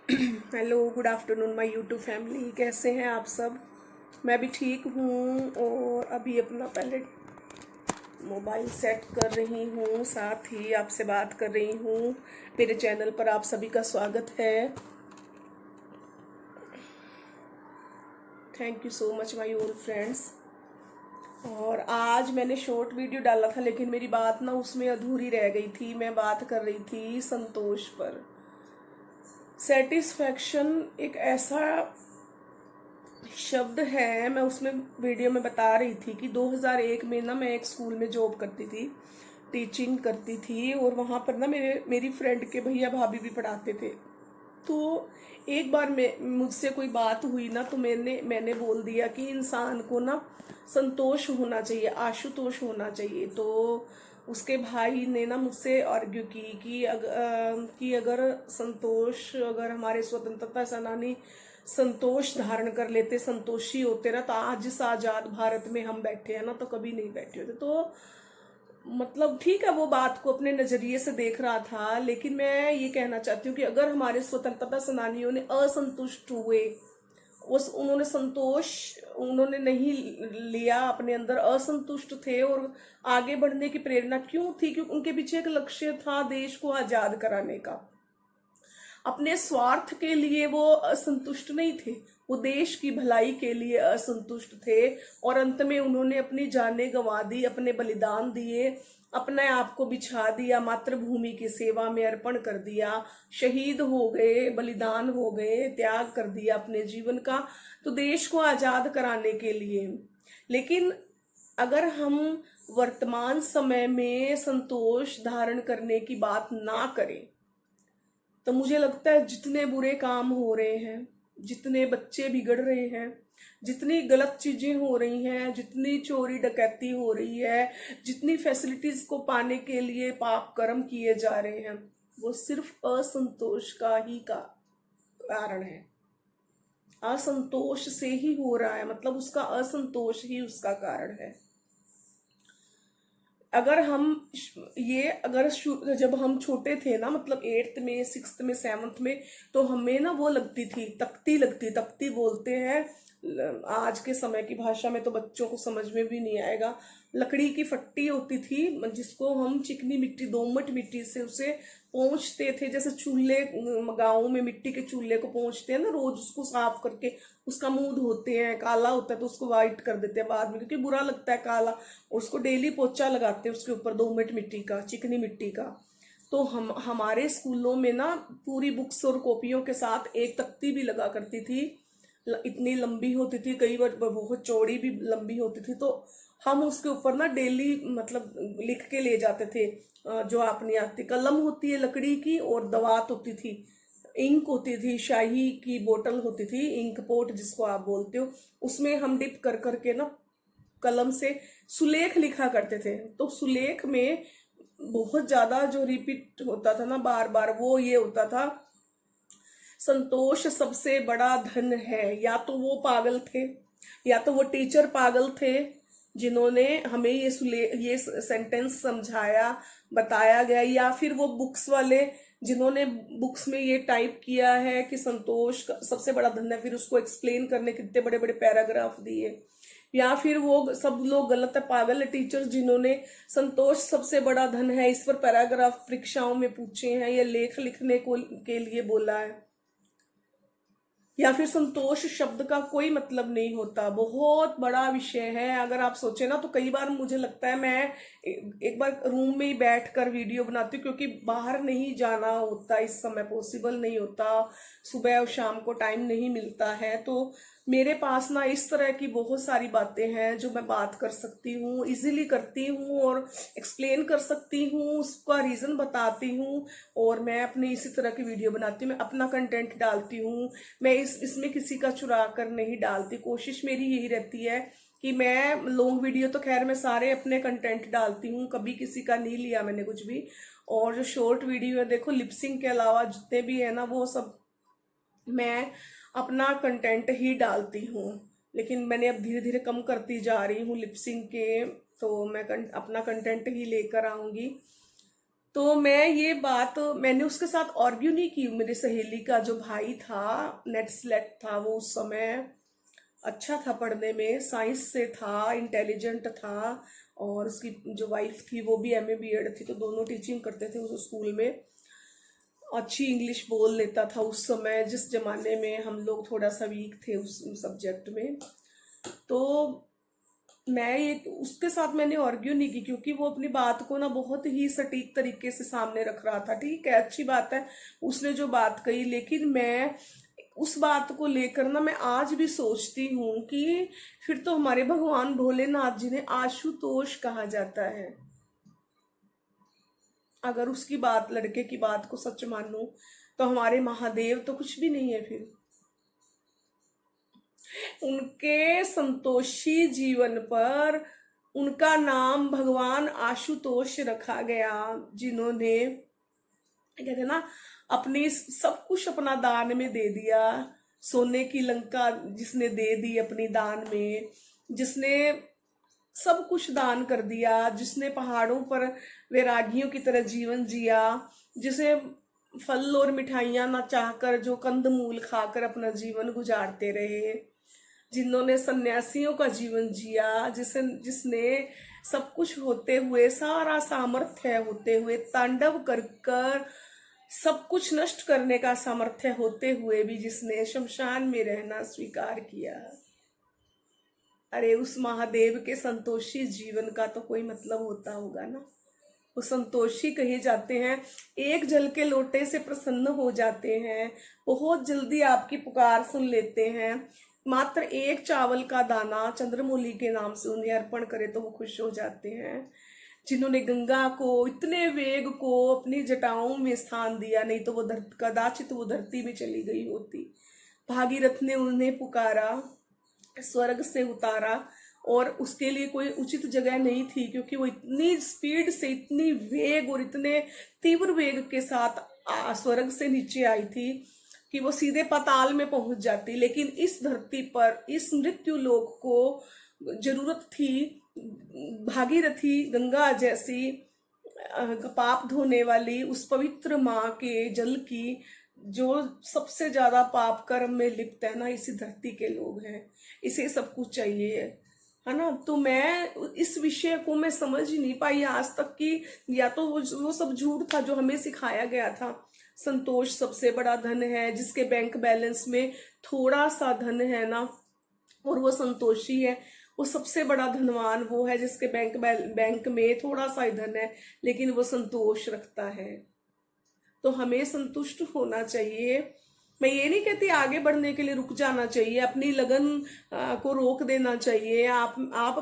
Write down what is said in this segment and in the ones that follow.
Hello, good afternoon my YouTube family. कैसे हैं आप सब? मैं भी ठीक हूँ और अभी अपना पहले मोबाइल सेट कर रही हूँ, साथ ही आपसे बात कर रही हूँ। मेरे चैनल पर आप सभी का स्वागत है। Thank you so much my old friends. और आज मैंने शॉर्ट वीडियो डाला था, लेकिन मेरी बात ना उसमें अधूरी रह गई थी। मैं बात कर रही थी संतोष पर। सेटिस्फैक्शन एक ऐसा शब्द है, मैं उसमें वीडियो में बता रही थी कि 2001 में ना मैं एक स्कूल में जॉब करती थी, टीचिंग करती थी। और वहाँ पर ना मेरी फ्रेंड के भैया भाभी भी पढ़ाते थे। तो एक बार मुझसे कोई बात हुई ना, तो मैंने बोल दिया कि इंसान को ना संतोष होना चाहिए, आशुतोष होना चाहिए। तो उसके भाई ने ना मुझसे आर्ग्यू की कि अगर संतोष, अगर हमारे स्वतंत्रता सेनानी संतोष धारण कर लेते, संतोषी होते ना, तो आज इस आजाद भारत में हम बैठे हैं ना, तो कभी नहीं बैठे होते। तो मतलब ठीक है, वो बात को अपने नजरिए से देख रहा था, लेकिन मैं ये कहना चाहती हूँ कि अगर हमारे स्वतंत्रता सेनानियों ने असंतुष्ट हुए, उस उन्होंने संतोष उन्होंने नहीं लिया, अपने अंदर असंतुष्ट थे, और आगे बढ़ने की प्रेरणा क्यों थी? क्योंकि उनके पीछे एक लक्ष्य था, देश को आजाद कराने का। अपने स्वार्थ के लिए वो असंतुष्ट नहीं थे, वो देश की भलाई के लिए असंतुष्ट थे। और अंत में उन्होंने अपनी जानें गंवा दी, अपने बलिदान दिए, अपने आप को बिछा दिया, मातृभूमि की सेवा में अर्पण कर दिया, शहीद हो गए, बलिदान हो गए, त्याग कर दिया अपने जीवन का, तो देश को आजाद कराने के लिए। लेकिन अगर हम वर्तमान समय में संतोष धारण करने की बात ना करें, तो मुझे लगता है जितने बुरे काम हो रहे हैं, जितने बच्चे बिगड़ रहे हैं, जितनी गलत चीजें हो रही हैं, जितनी चोरी डकैती हो रही है, जितनी फैसिलिटीज को पाने के लिए पाप कर्म किए जा रहे हैं, वो सिर्फ असंतोष का ही का कारण है। असंतोष से ही हो रहा है, मतलब उसका असंतोष ही उसका कारण है। अगर हम ये अगर जब हम छोटे थे ना, मतलब 8th में, 6th में, 7th में, तो हमें ना वो लगती थी, तख्ती बोलते हैं आज के समय की भाषा में, तो बच्चों को समझ में भी नहीं आएगा। लकड़ी की फट्टी होती थी, जिसको हम चिकनी मिट्टी, दोमट मिट्टी से उसे पोंछते थे, जैसे चूल्हे, गाँव में मिट्टी के चूल्हे को पोंछते हैं ना रोज, उसको साफ करके उसका मुंह धोते हैं, काला होता है तो उसको व्हाइट कर देते हैं बाद में, क्योंकि बुरा लगता है काला। उसको डेली पोछा लगाते हैं उसके ऊपर, दोमट मिट्टी का, चिकनी मिट्टी का। तो हमारे स्कूलों में ना पूरी बुक्स और कॉपियों के साथ एक तख्ती भी लगा करती थी, इतनी लंबी होती थी, कई बार बहुत चौड़ी भी लंबी होती थी। तो हम उसके ऊपर ना डेली मतलब लिख के ले जाते थे। जो अपनी आती कलम होती है लकड़ी की, और दवात होती थी, इंक होती थी, शाही की बोतल होती थी, इंक पोट जिसको आप बोलते हो, उसमें हम डिप कर करके ना कलम से सुलेख लिखा करते थे। तो सुलेख में बहुत ज्यादा जो रिपीट होता था ना बार बार, वो ये होता था, संतोष सबसे बड़ा धन है। या तो वो पागल थे, या तो वो टीचर पागल थे जिन्होंने हमें ये सेंटेंस समझाया, बताया गया, या फिर वो बुक्स वाले जिन्होंने बुक्स में ये टाइप किया है कि संतोष सबसे बड़ा धन है, फिर उसको एक्सप्लेन करने के इतने बड़े बड़े पैराग्राफ दिए। या फिर वो सब लोग गलत है, पागल है टीचर्स जिन्होंने संतोष सबसे बड़ा धन है इस पर पैराग्राफ परीक्षाओं में पूछे हैं, या लेख लिखने को के लिए बोला है। या फिर संतोष शब्द का कोई मतलब नहीं होता, बहुत बड़ा विषय है। अगर आप सोचे ना, तो कई बार मुझे लगता है मैं एक बार रूम में ही बैठ कर वीडियो बनाती हूँ, क्योंकि बाहर नहीं जाना होता, इस समय पॉसिबल नहीं होता, सुबह और शाम को टाइम नहीं मिलता है। तो मेरे पास ना इस तरह की बहुत सारी बातें हैं जो मैं बात कर सकती हूँ, इजीली करती हूँ और एक्सप्लेन कर सकती हूँ, उसका रीजन बताती हूँ, और मैं अपनी इसी तरह की वीडियो बनाती हूँ, मैं अपना कंटेंट डालती हूँ। मैं इसमें किसी का चुरा कर नहीं डालती, कोशिश मेरी यही रहती है कि मैं लॉन्ग वीडियो तो खैर मैं सारे अपने कंटेंट डालती हूँ, कभी किसी का नहीं लिया मैंने कुछ भी। और जो शॉर्ट वीडियो है, देखो लिपसिंग के अलावा जितने भी है ना, वो सब मैं अपना कंटेंट ही डालती हूँ। लेकिन मैंने अब धीरे धीरे कम करती जा रही हूँ लिपसिंग के, तो मैं अपना कंटेंट ही लेकर आऊंगी। तो मैं ये बात मैंने उसके साथ आर्ग्यू नहीं की। मेरी सहेली का जो भाई था, नेट सेलेक्ट था, वो उस समय अच्छा था पढ़ने में, साइंस से था, इंटेलिजेंट था। और उसकी जो वाइफ थी वो भी एमए बीएड थी, तो दोनों टीचिंग करते थे उस स्कूल में। अच्छी इंग्लिश बोल लेता था उस समय, जिस जमाने में हम लोग थोड़ा सा वीक थे उस सब्जेक्ट में। तो मैं ये उसके साथ मैंने आर्ग्यू नहीं की, क्योंकि वो अपनी बात को ना बहुत ही सटीक तरीके से सामने रख रहा था। ठीक है, अच्छी बात है उसने जो बात कही, लेकिन मैं उस बात को लेकर ना मैं आज भी सोचती हूँ कि फिर तो हमारे भगवान भोलेनाथ जिन्हें आशुतोष कहा जाता है, अगर उसकी बात, लड़के की बात को सच मानूं, तो हमारे महादेव तो कुछ भी नहीं है फिर। उनके संतोषी जीवन पर उनका नाम भगवान आशुतोष रखा गया, जिन्होंने कहते हैं ना अपनी सब कुछ अपना दान में दे दिया। सोने की लंका जिसने दे दी अपनी दान में, जिसने सब कुछ दान कर दिया, जिसने पहाड़ों पर वैरागियों की तरह जीवन जिया, जिसे फल और मिठाइयां ना चाहकर जो कंदमूल खाकर अपना जीवन गुजारते रहे, जिन्होंने सन्यासियों का जीवन जिया, जिसने सब कुछ होते हुए, सारा सामर्थ्य होते हुए, तांडव कर कर सब कुछ नष्ट करने का सामर्थ्य होते हुए भी जिसने शमशान में रहना स्वीकार किया। अरे उस महादेव के संतोषी जीवन का तो कोई मतलब होता होगा ना। वो संतोषी कहे जाते हैं, एक जल के लोटे से प्रसन्न हो जाते हैं, बहुत जल्दी आपकी पुकार सुन लेते हैं। मात्र एक चावल का दाना चंद्रमौली के नाम से उन्हें अर्पण करे तो वो खुश हो जाते हैं। जिन्होंने गंगा को इतने वेग को अपनी जटाओं में स्थान दिया, नहीं तो वो कदाचित वो धरती में चली गई होती। भागीरथ ने उन्हें पुकारा, स्वर्ग से उतारा, और उसके लिए कोई उचित जगह नहीं थी, क्योंकि वो इतनी स्पीड से, इतनी वेग और इतने तीव्र वेग के साथ स्वर्ग से नीचे आई थी कि वो सीधे पाताल में पहुंच जाती। लेकिन इस धरती पर, इस मृत्यु लोक को जरूरत थी भागीरथी गंगा जैसी पाप धोने वाली उस पवित्र माँ के जल की, जो सबसे ज्यादा पाप कर्म में लिप्त है ना, इसी धरती के लोग हैं। इसे सब कुछ चाहिए, है ना। तो मैं इस विषय को मैं समझ ही नहीं पाई आज तक कि या तो वो सब झूठ था जो हमें सिखाया गया था। संतोष सबसे बड़ा धन है, जिसके बैंक बैलेंस में थोड़ा सा धन है ना, और वो संतोषी है। वो सबसे बड़ा धनवान वो है जिसके बैंक में थोड़ा सा ही धन है, लेकिन वो संतोष रखता है। तो हमें संतुष्ट होना चाहिए। मैं ये नहीं कहती आगे बढ़ने के लिए रुक जाना चाहिए, अपनी लगन को रोक देना चाहिए। आप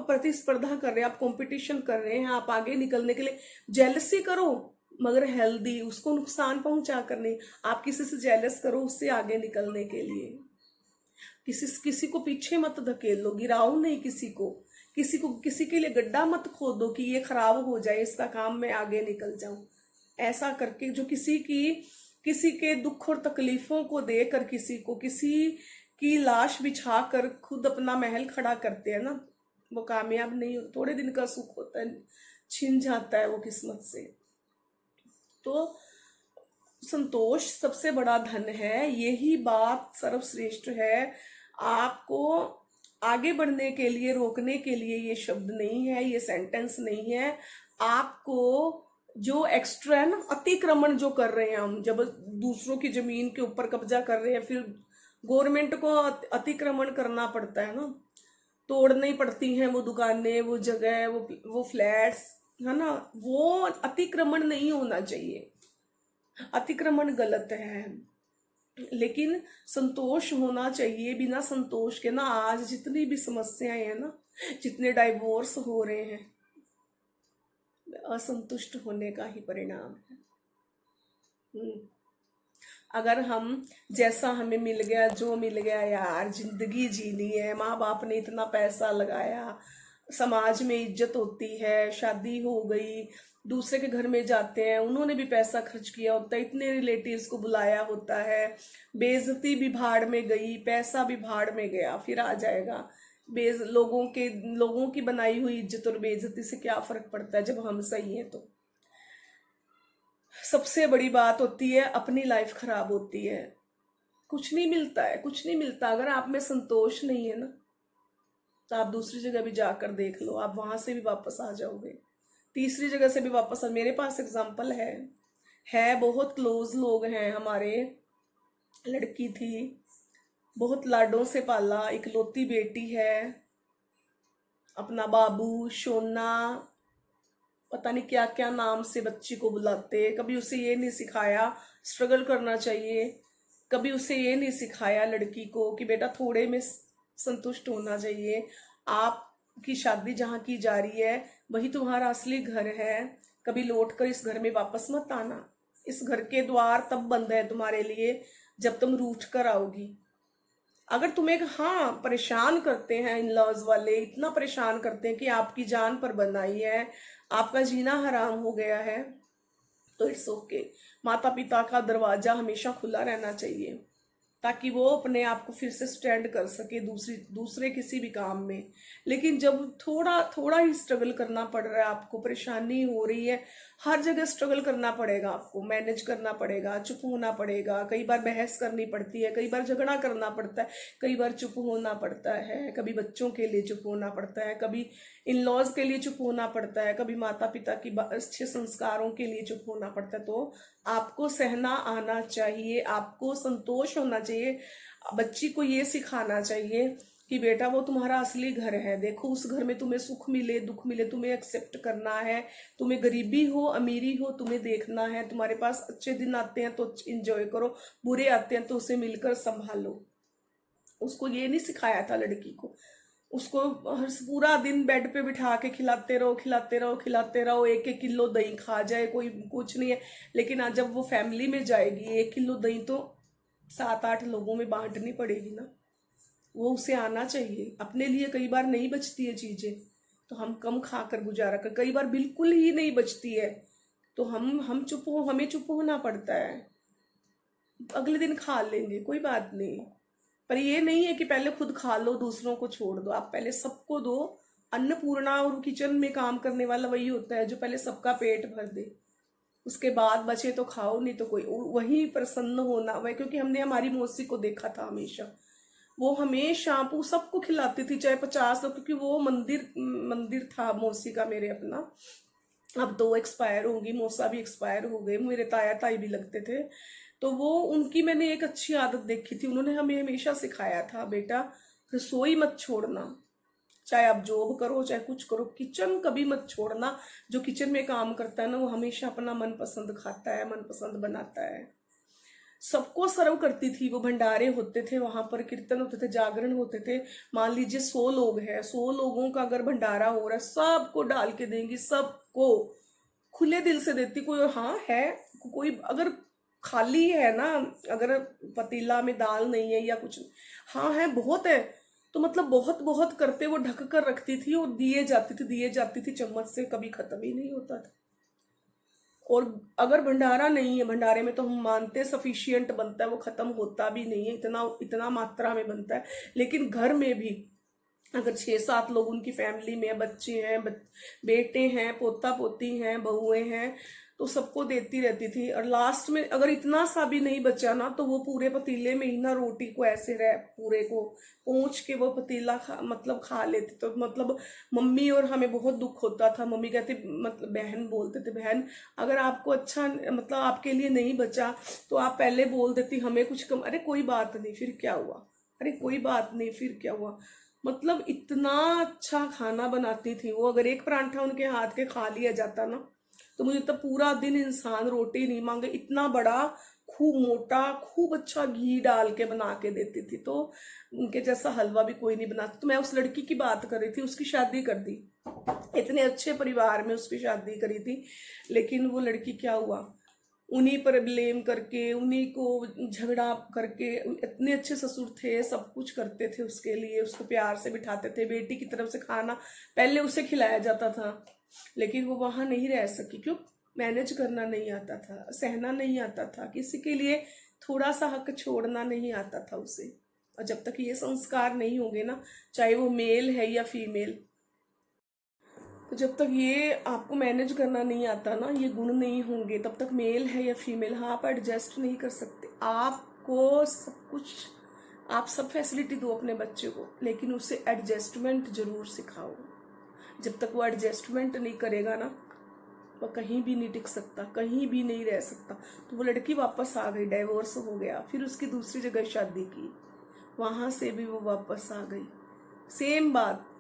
प्रतिस्पर्धा कर रहे हैं, आप कंपटीशन कर रहे हैं, आप आगे निकलने के लिए जेलसी करो, मगर हेल्दी, उसको नुकसान पहुंचा कर नहीं। आप किसी से जेलस करो उससे आगे निकलने के लिए। किसी को पीछे मत धकेलो, गिराओ नहीं किसी के लिए गड्ढा मत खोदो कि ये खराब हो जाए, इसका काम मैं आगे निकल जाऊं। ऐसा करके जो किसी के दुख और तकलीफों को देकर किसी की लाश बिछा कर खुद अपना महल खड़ा करते हैं ना, वो कामयाब नहीं हो। थोड़े दिन का सुख होता है, छिन जाता है वो किस्मत से। तो संतोष सबसे बड़ा धन है, यही बात सर्वश्रेष्ठ है। आपको आगे बढ़ने के लिए, रोकने के लिए ये शब्द नहीं है, ये सेंटेंस नहीं है। आपको जो एक्स्ट्रा है ना, अतिक्रमण जो कर रहे हैं हम, जब दूसरों की जमीन के ऊपर कब्जा कर रहे हैं, फिर गवर्नमेंट को अतिक्रमण करना पड़ता है ना, तोड़नी पड़ती हैं वो दुकानें, वो जगह, वो फ्लैट्स, है ना। वो अतिक्रमण नहीं होना चाहिए, अतिक्रमण गलत है। लेकिन संतोष होना चाहिए। बिना संतोष के ना आज जितनी भी समस्याएं हैं ना, जितने डाइवोर्स हो रहे हैं, असंतुष्ट होने का ही परिणाम है। अगर हम जैसा हमें मिल गया, जो मिल गया यार, जिंदगी जीनी है, माँ बाप ने इतना पैसा लगाया, समाज में इज्जत होती है, शादी हो गई, दूसरे के घर में जाते हैं, उन्होंने भी पैसा खर्च किया होता है, इतने रिलेटिव्स को बुलाया होता है, बेइज्जती भी भाड़ में गई, पैसा भी भाड़ में गया, फिर आ जाएगा। लोगों की बनाई हुई इज्जत और बेइज्जती से क्या फर्क पड़ता है जब हम सही हैं तो। सबसे बड़ी बात होती है अपनी लाइफ खराब होती है। कुछ नहीं मिलता है, कुछ नहीं मिलता। अगर आप में संतोष नहीं है ना, तो आप दूसरी जगह भी जाकर देख लो, आप वहां से भी वापस आ जाओगे, तीसरी जगह से भी वापस आ। मेरे पास एग्जाम्पल है बहुत क्लोज लोग हैं हमारे। लड़की थी, बहुत लाडों से पाला, इकलौती बेटी है, अपना बाबू सोना, पता नहीं क्या क्या नाम से बच्ची को बुलाते। कभी उसे ये नहीं सिखाया स्ट्रगल करना चाहिए, कभी उसे ये नहीं सिखाया लड़की को कि बेटा थोड़े में संतुष्ट होना चाहिए। आपकी शादी जहाँ की जा रही है वही तुम्हारा असली घर है। कभी लौट कर इस घर में वापस मत आना। इस घर के द्वार तब बंद है तुम्हारे लिए जब तुम रूठ कर आओगी। अगर तुम्हें हाँ परेशान करते हैं इन लॉज वाले, इतना परेशान करते हैं कि आपकी जान पर बनाई है, आपका जीना हराम हो गया है, तो इट्स ओके। माता पिता का दरवाजा हमेशा खुला रहना चाहिए ताकि वो अपने आप को फिर से स्टैंड कर सके दूसरे किसी भी काम में। लेकिन जब थोड़ा थोड़ा ही स्ट्रगल करना पड़ रहा है, आपको परेशानी हो रही है, हर जगह स्ट्रगल करना पड़ेगा, आपको मैनेज करना पड़ेगा, चुप होना पड़ेगा, कई बार बहस करनी पड़ती है, कई बार झगड़ा करना पड़ता है, कई बार चुप होना पड़ता है, कभी बच्चों के लिए चुप होना पड़ता है, कभी इन लॉज के लिए चुप होना पड़ता है, कभी माता पिता की अच्छे संस्कारों के लिए चुप होना पड़ता है। तो आपको सहना आना चाहिए, आपको संतोष होना चाहिए। बच्ची को ये सिखाना चाहिए कि बेटा वो तुम्हारा असली घर है, देखो उस घर में तुम्हें सुख मिले दुख मिले तुम्हें एक्सेप्ट करना है। तुम्हें गरीबी हो अमीरी हो तुम्हें देखना है। तुम्हारे पास अच्छे दिन आते हैं तो इंजॉय करो, बुरे आते हैं तो उसे मिलकर संभालो। उसको ये नहीं सिखाया था लड़की को। उसको पूरा दिन बेड पे बिठा के खिलाते रहो खिलाते रहो खिलाते रहो, 1-1 किलो दही खा जाए कोई कुछ नहीं है। लेकिन आज जब वो फैमिली में जाएगी 1 किलो दही तो 7-8 लोगों में बांटनी पड़ेगी ना। वो उसे आना चाहिए। अपने लिए कई बार नहीं बचती है चीजें तो हम कम खाकर गुजारा कर, कई बार बिल्कुल ही नहीं बचती है तो हमें चुप होना पड़ता है। अगले दिन खा लेंगे कोई बात नहीं, पर ये नहीं है कि पहले खुद खा लो दूसरों को छोड़ दो। आप पहले सबको दो। अन्नपूर्णा और किचन में काम करने वाला वही होता है जो पहले सबका पेट भर दे, उसके बाद बचे तो खाओ, नहीं तो कोई वही प्रसन्न होना वही। क्योंकि हमने हमारी मौसी को देखा था, हमेशा वो हमेशा वो सबको खिलाती थी, चाहे 50 लोग, क्योंकि वो मंदिर मंदिर था मौसी का मेरे अपना। अब तो एक्सपायर होंगी, मौसा भी एक्सपायर हो गए, मेरे ताया ताई भी लगते थे। तो वो उनकी मैंने एक अच्छी आदत देखी थी, उन्होंने हमें हमेशा सिखाया था बेटा रसोई मत छोड़ना, चाहे आप जॉब करो चाहे कुछ करो, किचन कभी मत छोड़ना। जो किचन में काम करता है ना वो हमेशा अपना मनपसंद खाता है, मनपसंद बनाता है। सबको सर्व करती थी वो। भंडारे होते थे वहां पर, कीर्तन होते थे, जागरण होते थे। मान लीजिए 100 लोग हैं, 100 लोगों का अगर भंडारा हो रहा है सबको डाल के देंगी, सबको खुले दिल से देती। कोई हाँ है, कोई अगर खाली है ना, अगर पतीला में दाल नहीं है या कुछ, हाँ है बहुत है तो मतलब बहुत बहुत करते वो ढक कर रखती थी और दिए जाती थी चम्मच से, कभी खत्म ही नहीं होता था। और अगर भंडारा नहीं है, भंडारे में तो हम मानते हैं सफिशियंट बनता है, वो खत्म होता भी नहीं है, इतना इतना मात्रा में बनता है। लेकिन घर में भी अगर 6-7 लोग उनकी फैमिली में, बच्चे हैं, बेटे हैं, पोता पोती हैं, बहुएं हैं, तो सबको देती रहती थी। और लास्ट में अगर इतना सा भी नहीं बचा ना तो वो पूरे पतीले में ही ना रोटी को ऐसे रह पूरे को पोंछ के वो पतीला मतलब खा लेते। तो मतलब मम्मी और हमें बहुत दुख होता था। मम्मी कहती, मतलब बहन बोलते थे, बहन अगर आपको अच्छा मतलब आपके लिए नहीं बचा तो आप पहले बोल देती हमें कुछ कम। अरे कोई बात नहीं फिर क्या हुआ, अरे कोई बात नहीं फिर क्या हुआ। मतलब इतना अच्छा खाना बनाती थी वो। अगर एक परांठा उनके हाथ के खा लिया जाता ना तो मुझे तो पूरा दिन इंसान रोटी नहीं मांगे, इतना बड़ा खूब मोटा खूब अच्छा घी डाल के बना के देती थी। तो उनके जैसा हलवा भी कोई नहीं बनाता। तो मैं उस लड़की की बात कर रही थी, उसकी शादी कर दी, इतने अच्छे परिवार में उसकी शादी करी थी। लेकिन वो लड़की क्या हुआ, उन्हीं पर ब्लेम करके, उन्हीं को झगड़ा करके। इतने अच्छे ससुर थे, सब कुछ करते थे उसके लिए, उसको प्यार से बिठाते थे, बेटी की तरफ से खाना पहले उसे खिलाया जाता था। लेकिन वो वहां नहीं रह सकी, क्यों? मैनेज करना नहीं आता था, सहना नहीं आता था, किसी के लिए थोड़ा सा हक छोड़ना नहीं आता था उसे। और जब तक ये संस्कार नहीं होंगे ना, चाहे वो मेल है या फीमेल, तो जब तक ये आपको मैनेज करना नहीं आता ना, ये गुण नहीं होंगे, तब तक मेल है या फीमेल, हाँ आप एडजस्ट नहीं कर सकते। आपको सब कुछ, आप सब फैसिलिटी दो अपने बच्चे को, लेकिन उसे एडजस्टमेंट जरूर सिखाओ। जब तक वो एडजस्टमेंट नहीं करेगा ना, वो कहीं भी नहीं टिक सकता, कहीं भी नहीं रह सकता। तो वो लड़की वापस आ गई, डाइवोर्स हो गया, फिर उसकी दूसरी जगह शादी की, वहां से भी वो वापस आ गई। सेम बात,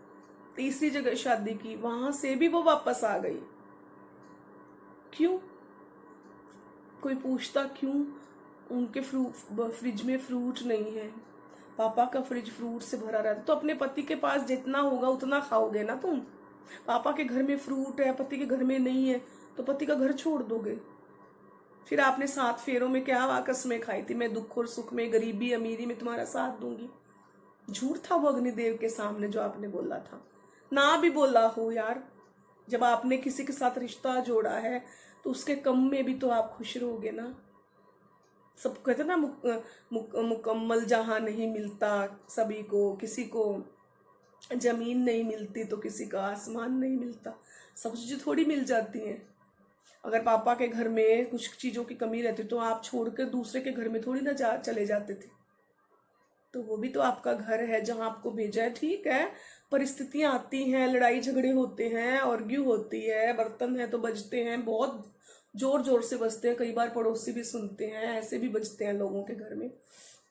तीसरी जगह शादी की, वहां से भी वो वापस आ गई। क्यों? कोई पूछता क्यों? उनके फ्रिज में फ्रूट नहीं है। पापा का फ्रिज फ्रूट से भरा रहता, तो अपने पति के पास जितना होगा उतना खाओगे ना तुम। पापा के घर में फ्रूट है, पति के घर में नहीं है, तो पति का घर छोड़ दोगे। फिर आपने 7 फेरों में क्या कसमें खाई थी, मैं दुख और सुख में, गरीबी अमीरी में तुम्हारा साथ दूंगी। झूठ था वो अग्निदेव के सामने जो आपने बोला था। ना भी बोला हो यार, जब आपने किसी के साथ रिश्ता जोड़ा है तो उसके कम में भी तो आप खुश रहोगे ना। सब कहते ना, मुकम्मल जहां नहीं मिलता सभी को, किसी को जमीन नहीं मिलती तो किसी का आसमान नहीं मिलता। सब चीजें थोड़ी मिल जाती हैं। अगर पापा के घर में कुछ चीजों की कमी रहती तो आप छोड़कर दूसरे के घर में थोड़ी ना चले जाते थे। तो वो भी तो आपका घर है जहां आपको भेजा है। ठीक है, परिस्थितियां आती हैं, लड़ाई झगड़े होते हैं, आर्ग्यू होती है, बर्तन है तो बजते हैं, बहुत जोर जोर से बजते हैं, कई बार पड़ोसी भी सुनते हैं, ऐसे भी बजते हैं लोगों के घर में।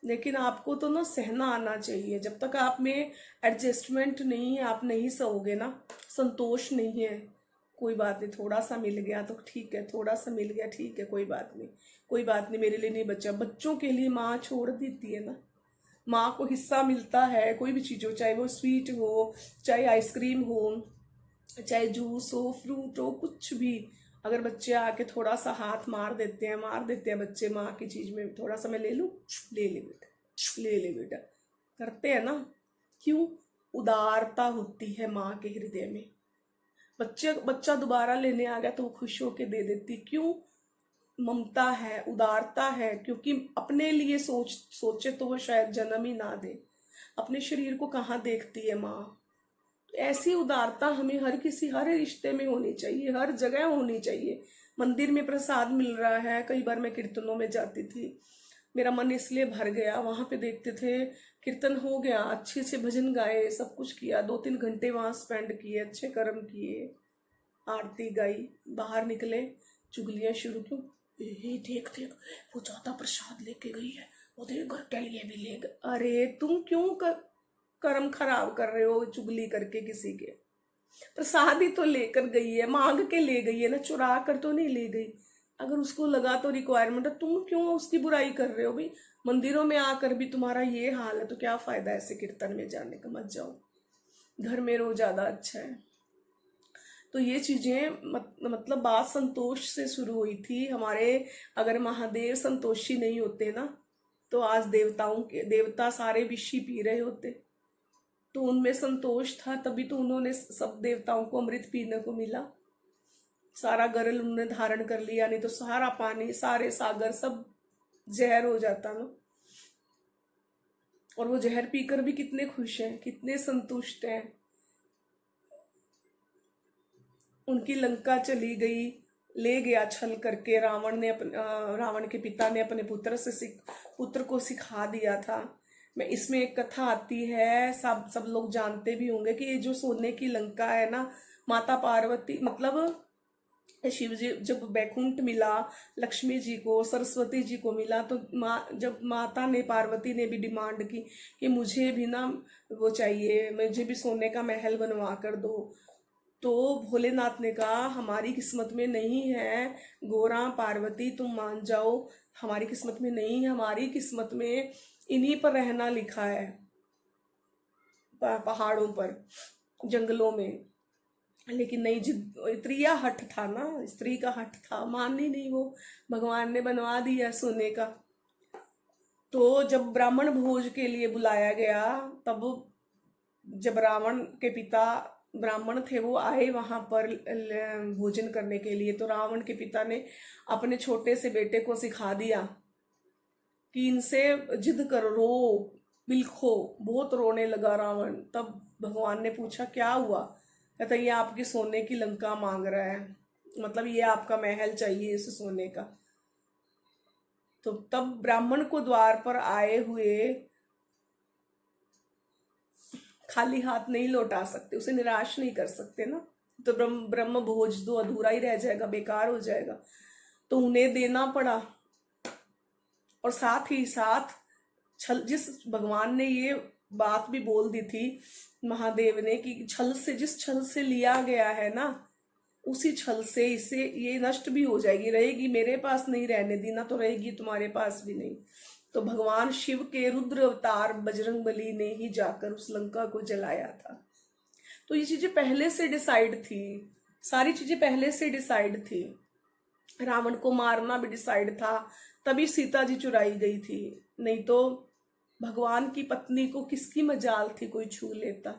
लेकिन आपको तो ना सहना आना चाहिए। जब तक आप में एडजस्टमेंट नहीं है, आप नहीं सहोगे ना, संतोष नहीं है, कोई बात नहीं, थोड़ा सा मिल गया तो ठीक है, थोड़ा सा मिल गया ठीक है, कोई बात नहीं, कोई बात नहीं, मेरे लिए नहीं बचा। बच्चों के लिए माँ छोड़ देती है ना, माँ को हिस्सा मिलता है कोई भी चीज़ हो, चाहे वो स्वीट हो, चाहे आइसक्रीम हो, चाहे जूस हो, फ्रूट हो, कुछ भी। अगर बच्चे आके थोड़ा सा हाथ मार देते हैं बच्चे माँ की चीज में, थोड़ा सा मैं ले लूँ, ले ले बेटा, ले ले बेटा, करते हैं ना। क्यों? उदारता होती है माँ के हृदय में। बच्चा दोबारा लेने आ गया तो वो खुश होके दे देती। क्यों? ममता है, उदारता है, क्योंकि अपने लिए सोचे तो वो शायद जन्म ही ना दे। अपने शरीर को कहाँ देखती है माँ। तो ऐसी उदारता हमें हर रिश्ते में होनी चाहिए, हर जगह होनी चाहिए। मंदिर में प्रसाद मिल रहा है, कई बार मैं कीर्तनों में जाती थी, मेरा मन इसलिए भर गया, वहां पे देखते थे कीर्तन हो गया, अच्छे से भजन गाए, सब कुछ किया, 2-3 घंटे वहां स्पेंड किए, अच्छे कर्म किए, आरती गाई, बाहर निकले, चुगलियां शुरू। क्यों? देख देख, वो ज्यादा प्रसाद लेके गई है, वो देख घर के लिए भी ले गए। अरे तुम क्यों कर्म खराब कर रहे हो चुगली करके किसी के? प्रसाद ही तो लेकर गई है, मांग के ले गई है ना, चुरा कर तो नहीं ले गई। अगर उसको लगा तो रिक्वायरमेंट है, तुम क्यों उसकी बुराई कर रहे हो भाई? मंदिरों में आकर भी तुम्हारा ये हाल है तो क्या फायदा ऐसे कीर्तन में जाने का? मत जाओ, घर में रहो, ज्यादा अच्छा है। तो ये चीजें मतलब बात संतोष से शुरू हुई थी हमारे। अगर महादेव संतोषी नहीं होते ना, तो आज देवता सारे विषी पी रहे होते। तो उनमें संतोष था, तभी तो उन्होंने सब देवताओं को अमृत पीने को मिला। सारा गरल उन्होंने धारण कर लिया, नहीं तो सारा पानी, सारे सागर सब जहर हो जाता ना। और वो जहर पीकर भी कितने खुश हैं, कितने संतुष्ट हैं। उनकी लंका चली गई, ले गया छल करके रावण ने, रावण के पिता ने अपने पुत्र को सिखा दिया था। मैं इसमें एक कथा आती है, सब लोग जानते भी होंगे, कि ये जो सोने की लंका है ना, माता पार्वती मतलब शिव जी जब बैकुंठ मिला, लक्ष्मी जी को, सरस्वती जी को मिला, तो जब माता ने, पार्वती ने भी डिमांड की कि मुझे भी ना वो चाहिए, मुझे भी सोने का महल बनवा कर दो। तो भोलेनाथ ने कहा हमारी किस्मत में नहीं है गोरा, पार्वती तुम मान जाओ, हमारी किस्मत में नहीं है, हमारी किस्मत में इन्हीं पर रहना लिखा है, पहाड़ों पर, जंगलों में। लेकिन नहीं, जिद, स्त्रिया हट था ना, स्त्री का हट था, मानी नहीं वो। भगवान ने बनवा दिया सोने का। तो जब ब्राह्मण भोज के लिए बुलाया गया, तब जब रावण के पिता ब्राह्मण थे, वो आए वहां पर भोजन करने के लिए, तो रावण के पिता ने अपने छोटे से बेटे को सिखा दिया कि इनसे जिद करो, रो, बिलखो। बहुत रोने लगा रावण। तब भगवान ने पूछा क्या हुआ? कहता ये आपकी सोने की लंका मांग रहा है, मतलब ये आपका महल चाहिए इसे सोने का। तो तब ब्राह्मण को द्वार पर आए हुए खाली हाथ नहीं लौटा सकते, उसे निराश नहीं कर सकते ना। तो ब्रह्म ब्रह्म भोज तो अधूरा ही रह जाएगा, बेकार हो जाएगा। तो उन्हें देना पड़ा। और साथ ही साथ छल, जिस भगवान ने ये बात भी बोल दी थी महादेव ने कि छल से, जिस छल से लिया गया है ना, उसी छल से इसे ये नष्ट भी हो जाएगी, रहेगी मेरे पास नहीं रहने दी ना, तो रहेगी तुम्हारे पास भी नहीं। तो भगवान शिव के रुद्र अवतार बजरंगबली ने ही जाकर उस लंका को जलाया था। तो ये चीजें पहले से डिसाइड थी, सारी चीजें पहले से डिसाइड थी। रावण को मारना भी डिसाइड था, तभी सीता जी चुराई गई थी, नहीं तो भगवान की पत्नी को किसकी मजाल थी कोई छू लेता।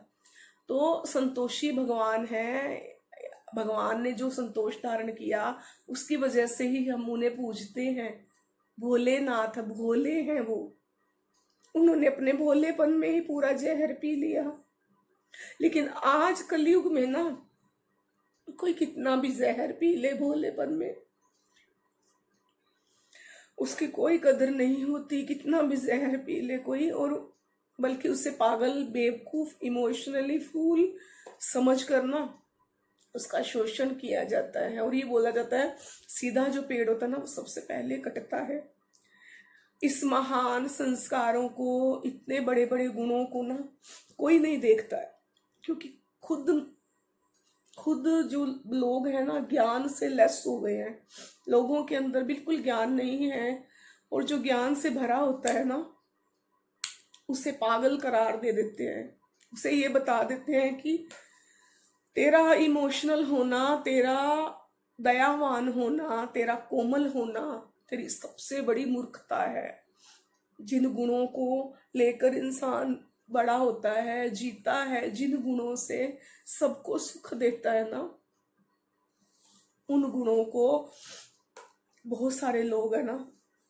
तो संतोषी भगवान है, भगवान ने जो संतोष धारण किया उसकी वजह से ही हम उन्हें पूजते हैं। भोलेनाथ भोले हैं वो, उन्होंने अपने भोलेपन में ही पूरा जहर पी लिया। लेकिन आज कलयुग में ना कोई कितना भी जहर पी ले भोलेपन में, उसकी कोई कदर नहीं होती, कितना भी जहर पी ले कोई, और बल्कि उससे पागल बेवकूफ इमोशनली फूल समझ कर ना उसका शोषण किया जाता है। और ये बोला जाता है सीधा जो पेड़ होता है ना वो सबसे पहले कटता है। इस महान संस्कारों को, इतने बड़े बड़े गुणों को ना कोई नहीं देखता है, क्योंकि खुद खुद जो लोग हैं ना ज्ञान से लेस हो गए हैं, लोगों के अंदर बिल्कुल ज्ञान नहीं है। और जो ज्ञान से भरा होता है ना उसे पागल करार दे देते हैं, उसे ये बता देते हैं कि तेरा इमोशनल होना, तेरा दयावान होना, तेरा कोमल होना तेरी सबसे बड़ी मूर्खता है। जिन गुणों को लेकर इंसान बड़ा होता है, जीता है, जिन गुणों से सबको सुख देता है ना, उन गुणों को बहुत सारे लोग है ना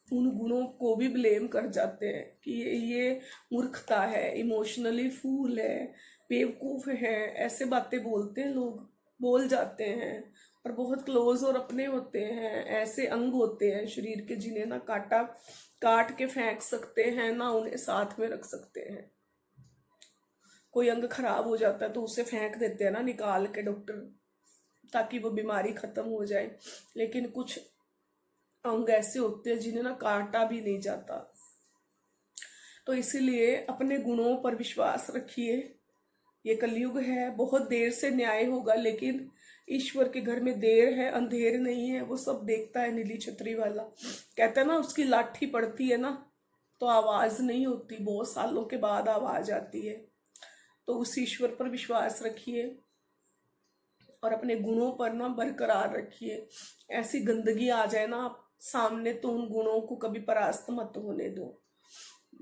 उन गुणों को भी ब्लेम कर जाते हैं कि ये मूर्खता है, इमोशनली फूल है, बेवकूफ है, ऐसे बातें बोलते हैं लोग, बोल जाते हैं। और बहुत क्लोज और अपने होते हैं, ऐसे अंग होते हैं शरीर के जिन्हें ना काट के फेंक सकते हैं, ना उन्हें साथ में रख सकते हैं। कोई अंग खराब हो जाता है तो उसे फेंक देते हैं ना निकाल के डॉक्टर, ताकि वो बीमारी खत्म हो जाए। लेकिन कुछ अंग ऐसे होते हैं जिन्हें ना काटा भी नहीं जाता। तो इसीलिए अपने गुणों पर विश्वास रखिए। ये कलयुग है, बहुत देर से न्याय होगा, लेकिन ईश्वर के घर में देर है अंधेर नहीं है, वो सब देखता है। नीली छतरी वाला कहता है ना उसकी लाठी पड़ती है ना तो आवाज नहीं होती, बहुत सालों के बाद आवाज आती है। तो उस ईश्वर पर विश्वास रखिए और अपने गुणों पर ना बरकरार रखिए। ऐसी गंदगी आ जाए ना आप सामने तो उन गुणों को कभी परास्त मत होने दो।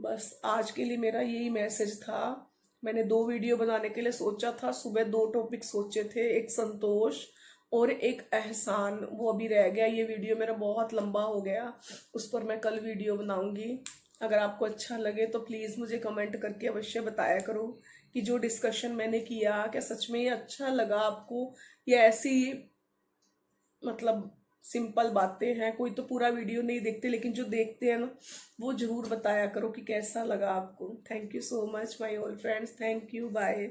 बस आज के लिए मेरा यही मैसेज था। मैंने 2 वीडियो बनाने के लिए सोचा था, सुबह 2 टॉपिक सोचे थे, एक संतोष और एक एहसान, वो अभी रह गया। ये वीडियो मेरा बहुत लंबा हो गया, उस पर मैं कल वीडियो बनाऊंगी। अगर आपको अच्छा लगे तो प्लीज़ मुझे कमेंट करके अवश्य बताया करो कि जो डिस्कशन मैंने किया क्या सच में ये अच्छा लगा आपको, या ऐसी मतलब सिंपल बातें हैं। कोई तो पूरा वीडियो नहीं देखते, लेकिन जो देखते हैं ना वो जरूर बताया करो कि कैसा लगा आपको। Thank you so much my all friends, thank you, bye.